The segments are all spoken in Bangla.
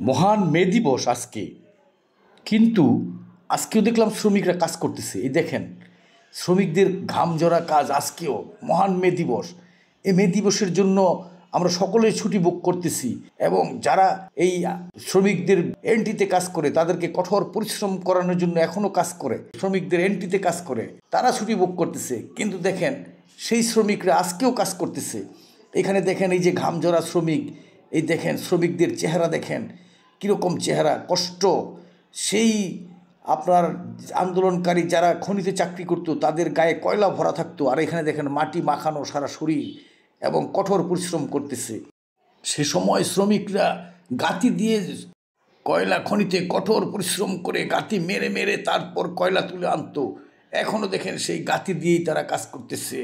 মহান মে দিবস আজকে, কিন্তু আজকেও দেখলাম শ্রমিকরা কাজ করতেছে। এই দেখেন, শ্রমিকদের ঘাম ঝরা কাজ আজকেও। মহান মে দিবস, এই মে দিবসের জন্য আমরা সকলেই ছুটি বুক করতেছি, এবং যারা এই শ্রমিকদের এনটিতে কাজ করে, তাদেরকে কঠোর পরিশ্রম করানোর জন্য এখনও কাজ করে, শ্রমিকদের এনটিতে কাজ করে, তারা ছুটি বুক করতেছে। কিন্তু দেখেন, সেই শ্রমিকরা আজকেও কাজ করতেছে। এখানে দেখেন, এই যে ঘাম ঝরা শ্রমিক, এই দেখেন শ্রমিকদের চেহারা দেখেন, কীরকম চেহারা, কষ্ট। সেই আপনার আন্দোলনকারী যারা খনিতে চাকরি করতো, তাদের গায়ে কয়লা ভরা থাকতো, আর এখানে দেখেন মাটি মাখানো সারা শরীর, এবং কঠোর পরিশ্রম করতেছে। সে সময় শ্রমিকরা গাতি দিয়ে কয়লা খনিতে কঠোর পরিশ্রম করে গাতি মেরে মেরে তারপর কয়লা তুলে আনতো। এখনও দেখেন সেই গাতি দিয়েই তারা কাজ করতেছে।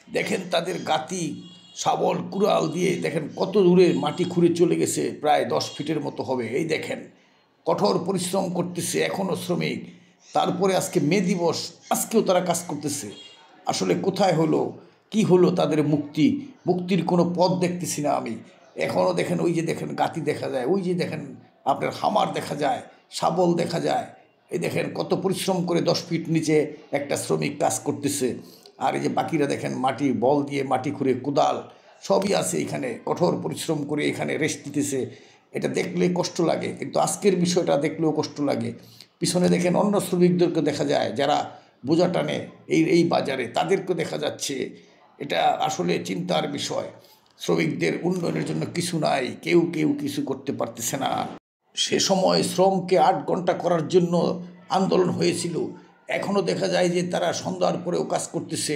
দেখেন তাদের গাতি, শাবল, কুড়াল দিয়ে দেখেন কত দূরে মাটি খুঁড়ে চলে গেছে, প্রায় 10 ফিটের মতো হবে। এই দেখেন, কঠোর পরিশ্রম করতেছে এখনও শ্রমিক। তারপরে আজকে মে দিবস, আজকেও তারা কাজ করতেছে। আসলে কোথায় হলো, কি হলো তাদের মুক্তির কোনো পথ দেখতেছি না আমি। এখনও দেখেন, ওই যে দেখেন গাতি দেখা যায়, ওই যে দেখেন আপনার হামার দেখা যায়, শাবল দেখা যায়। এই দেখেন কত পরিশ্রম করে 10 ফিট নিচে একটা শ্রমিক কাজ করতেছে। আর এই যে বাকিরা দেখেন মাটি বল দিয়ে মাটি খুঁড়ে, কোদাল সবই আছে এখানে, কঠোর পরিশ্রম করে এখানে রেস্ট দিতেছে। এটা দেখলে কষ্ট লাগে, কিন্তু আজকের বিষয়টা দেখলেও কষ্ট লাগে। পিছনে দেখেন অন্য শ্রমিকদেরকে দেখা যায়, যারা বোঝা টানে এই বাজারে, তাদেরকে দেখা যাচ্ছে। এটা আসলে চিন্তার বিষয়। শ্রমিকদের উন্নয়নের জন্য কিছু নাই, কেউ কিছু করতে পারতেছে না। সে সময় শ্রমকে 8 ঘন্টা করার জন্য আন্দোলন হয়েছিল। এখনও দেখা যায় যে তারা সন্ধ্যার পরেও কাজ করতেছে।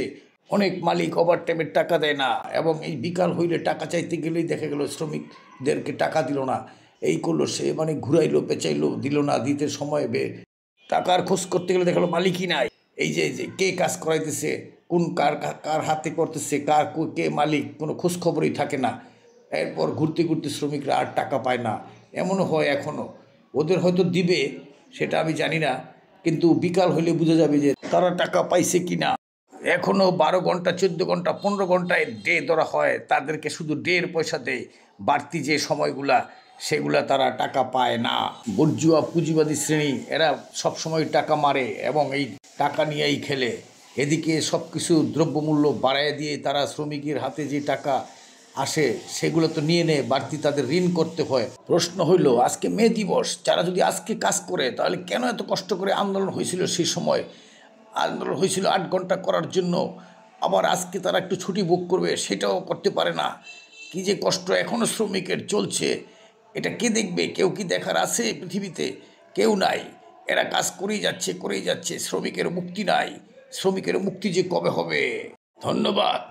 অনেক মালিক ওভারটাইমের টাকা দেয় না, এবং এই বিকাল হইলে টাকা চাইতে গেলেই দেখা গেল শ্রমিকদেরকে টাকা দিল না, এই করলো সে, মানে ঘুরাইলো পেঁচাইলো, দিল না, দিতে সময় টাকার খোঁজ করতে গেলে দেখালো মালিকই নাই। এই যে কে কাজ করাইতেছে, কোন কার হাতে করতেছে, কে মালিক, কোনো খোঁজ খবরই থাকে না। এরপর ঘুরতে ঘুরতে শ্রমিকরা আর টাকা পায় না, এমনও হয় এখনও। ওদের হয়তো দিবে, সেটা আমি জানি না, কিন্তু বিকাল হইলে বোঝা যাবে যে তারা টাকা পাইছে কি না। এখনও 12 ঘন্টা, 14 ঘন্টা, 15 ঘন্টায় ডে ধরা হয়, তাদেরকে শুধু ডের পয়সা দেয়। বাড়তি যে সময়গুলা, সেগুলা তারা টাকা পায় না। বর্জুয়া পুঁজিবাদী শ্রেণী, এরা সবসময় টাকা মারে এবং এই টাকা নিয়েই খেলে। এদিকে সব কিছু দ্রব্যমূল্য বাড়ায় দিয়ে তারা শ্রমিকের হাতে যে টাকা আসে, সেগুলো তো নিয়ে নেয়, বাড়তি তাদের ঋণ করতে হয়। প্রশ্ন হইল, আজকে মে দিবস, যারা যদি আজকে কাজ করে, তাহলে কেন এত কষ্ট করে আন্দোলন হয়েছিল? সেই সময় আন্দোলন হয়েছিল 8 ঘন্টা করার জন্য, আবার আজকে তারা একটু ছুটি বুক করবে, সেটাও করতে পারে না। কি যে কষ্ট এখনও শ্রমিকের চলছে, এটা কে দেখবে? কেউ কি দেখার আছে পৃথিবীতে? কেউ নাই। এরা কাজ করেই যাচ্ছে। শ্রমিকের মুক্তি নাই। শ্রমিকের মুক্তি যে কবে হবে? ধন্যবাদ।